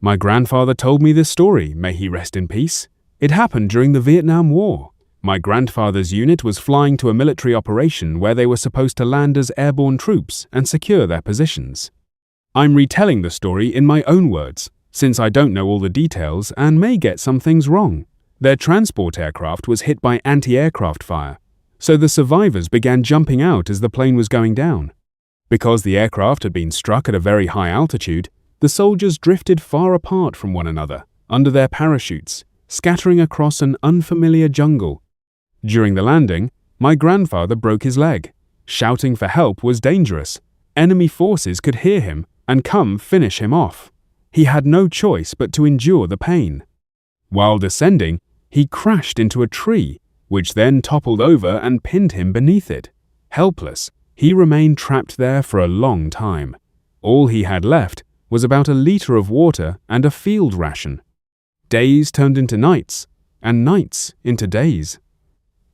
My grandfather told me this story, may he rest in peace. It happened during the Vietnam War. My grandfather's unit was flying to a military operation where they were supposed to land as airborne troops and secure their positions. I'm retelling the story in my own words, since I don't know all the details and may get some things wrong. Their transport aircraft was hit by anti-aircraft fire, so the survivors began jumping out as the plane was going down. Because the aircraft had been struck at a very high altitude, the soldiers drifted far apart from one another, under their parachutes, scattering across an unfamiliar jungle. During the landing, my grandfather broke his leg. Shouting for help was dangerous. Enemy forces could hear him and come finish him off. He had no choice but to endure the pain. While descending, he crashed into a tree, which then toppled over and pinned him beneath it. Helpless, he remained trapped there for a long time. All he had left was about a liter of water and a field ration. Days turned into nights, and nights into days.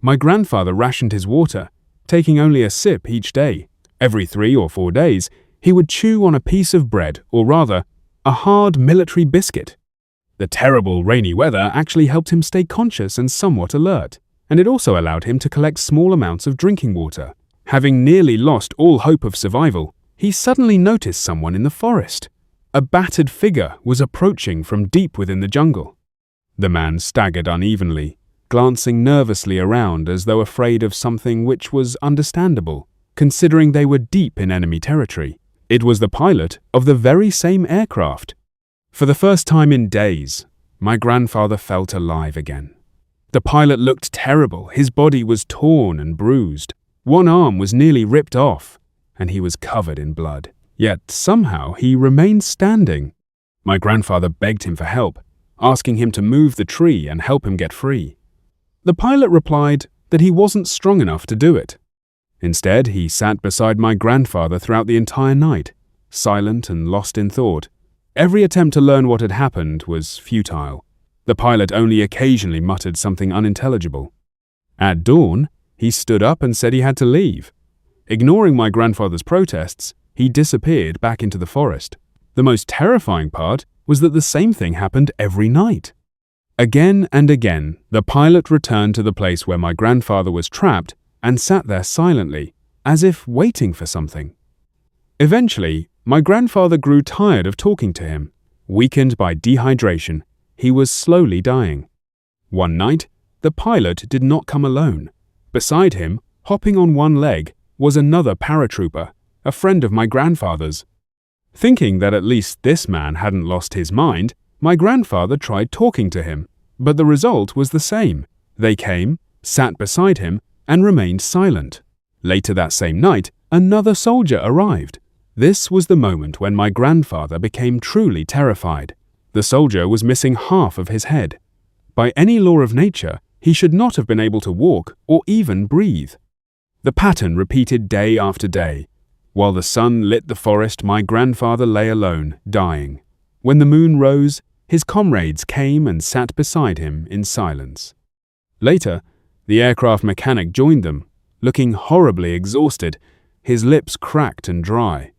My grandfather rationed his water, taking only a sip each day. Every 3 or 4 days, he would chew on a piece of bread, or rather, a hard military biscuit. The terrible rainy weather actually helped him stay conscious and somewhat alert, and it also allowed him to collect small amounts of drinking water. Having nearly lost all hope of survival, he suddenly noticed someone in the forest. A battered figure was approaching from deep within the jungle. The man staggered unevenly, glancing nervously around as though afraid of something, which was understandable, considering they were deep in enemy territory. It was the pilot of the very same aircraft. For the first time in days, my grandfather felt alive again. The pilot looked terrible. His body was torn and bruised. One arm was nearly ripped off, and he was covered in blood. Yet somehow he remained standing. My grandfather begged him for help, asking him to move the tree and help him get free. The pilot replied that he wasn't strong enough to do it. Instead, he sat beside my grandfather throughout the entire night, silent and lost in thought. Every attempt to learn what had happened was futile. The pilot only occasionally muttered something unintelligible. At dawn, he stood up and said he had to leave. Ignoring my grandfather's protests, he disappeared back into the forest. The most terrifying part was that the same thing happened every night. Again and again, the pilot returned to the place where my grandfather was trapped and sat there silently, as if waiting for something. Eventually, my grandfather grew tired of talking to him. Weakened by dehydration, he was slowly dying. One night, the pilot did not come alone. Beside him, hopping on one leg, was another paratrooper, a friend of my grandfather's. Thinking that at least this man hadn't lost his mind, my grandfather tried talking to him, but the result was the same. They came, sat beside him, and remained silent. Later that same night, another soldier arrived. This was the moment when my grandfather became truly terrified. The soldier was missing half of his head. By any law of nature, he should not have been able to walk or even breathe. The pattern repeated day after day. While the sun lit the forest, my grandfather lay alone, dying. When the moon rose, his comrades came and sat beside him in silence. Later, the aircraft mechanic joined them, looking horribly exhausted, his lips cracked and dry.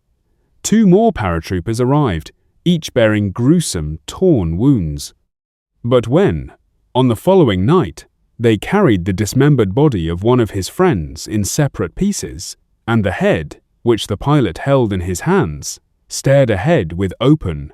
2 more paratroopers arrived, each bearing gruesome, torn wounds. But when, on the following night, they carried the dismembered body of one of his friends in separate pieces, and the head, which the pilot held in his hands, stared ahead with open,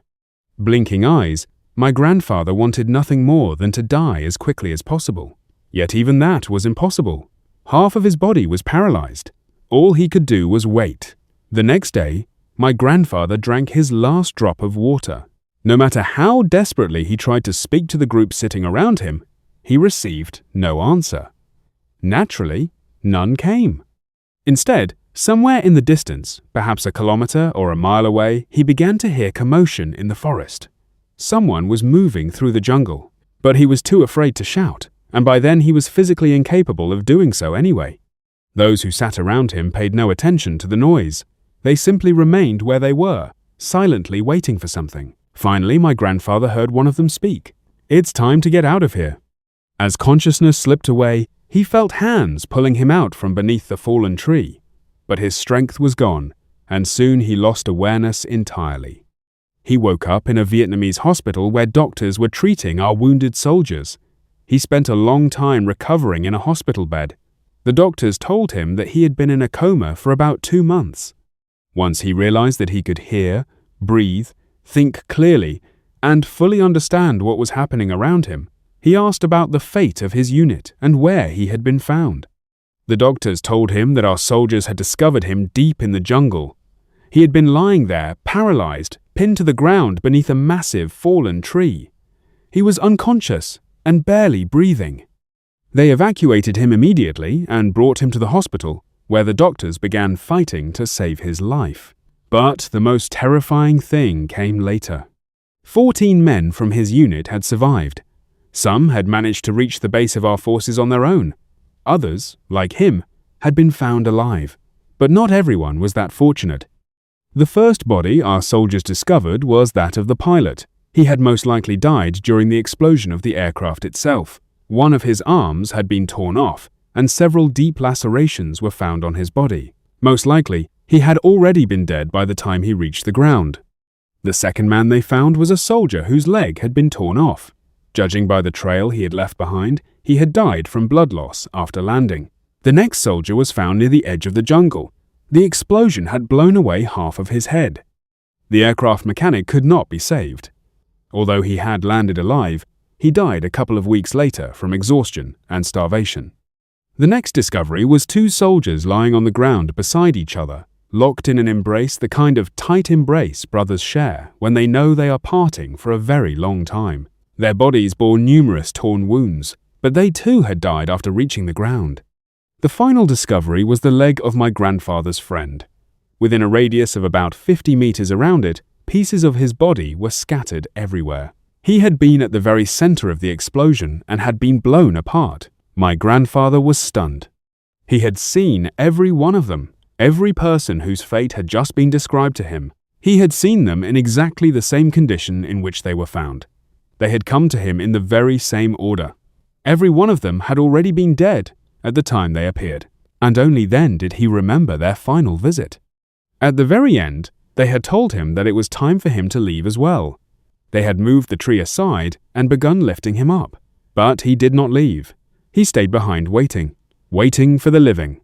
blinking eyes, my grandfather wanted nothing more than to die as quickly as possible. Yet even that was impossible. Half of his body was paralyzed. All he could do was wait. The next day, my grandfather drank his last drop of water. No matter how desperately he tried to speak to the group sitting around him, he received no answer. Naturally, none came. Instead, somewhere in the distance, perhaps a kilometer or a mile away, he began to hear commotion in the forest. Someone was moving through the jungle, but he was too afraid to shout, and by then he was physically incapable of doing so anyway. Those who sat around him paid no attention to the noise. They simply remained where they were, silently waiting for something. Finally, my grandfather heard one of them speak. "It's time to get out of here." As consciousness slipped away, he felt hands pulling him out from beneath the fallen tree. But his strength was gone, and soon he lost awareness entirely. He woke up in a Vietnamese hospital where doctors were treating our wounded soldiers. He spent a long time recovering in a hospital bed. The doctors told him that he had been in a coma for about 2 months. Once he realized that he could hear, breathe, think clearly, and fully understand what was happening around him, he asked about the fate of his unit and where he had been found. The doctors told him that our soldiers had discovered him deep in the jungle. He had been lying there, paralyzed, pinned to the ground beneath a massive fallen tree. He was unconscious and barely breathing. They evacuated him immediately and brought him to the hospital, where the doctors began fighting to save his life. But the most terrifying thing came later. 14 men from his unit had survived. Some had managed to reach the base of our forces on their own. Others, like him, had been found alive. But not everyone was that fortunate. The first body our soldiers discovered was that of the pilot. He had most likely died during the explosion of the aircraft itself. One of his arms had been torn off, and several deep lacerations were found on his body. Most likely, he had already been dead by the time he reached the ground. The second man they found was a soldier whose leg had been torn off. Judging by the trail he had left behind, he had died from blood loss after landing. The next soldier was found near the edge of the jungle. The explosion had blown away half of his head. The aircraft mechanic could not be saved. Although he had landed alive, he died a couple of weeks later from exhaustion and starvation. The next discovery was 2 soldiers lying on the ground beside each other, locked in an embrace, the kind of tight embrace brothers share when they know they are parting for a very long time. Their bodies bore numerous torn wounds, but they too had died after reaching the ground. The final discovery was the leg of my grandfather's friend. Within a radius of about 50 meters around it, pieces of his body were scattered everywhere. He had been at the very center of the explosion and had been blown apart. My grandfather was stunned. He had seen every one of them, every person whose fate had just been described to him. He had seen them in exactly the same condition in which they were found. They had come to him in the very same order. Every one of them had already been dead at the time they appeared, and only then did he remember their final visit. At the very end, they had told him that it was time for him to leave as well. They had moved the tree aside and begun lifting him up, but he did not leave. He stayed behind waiting for the living.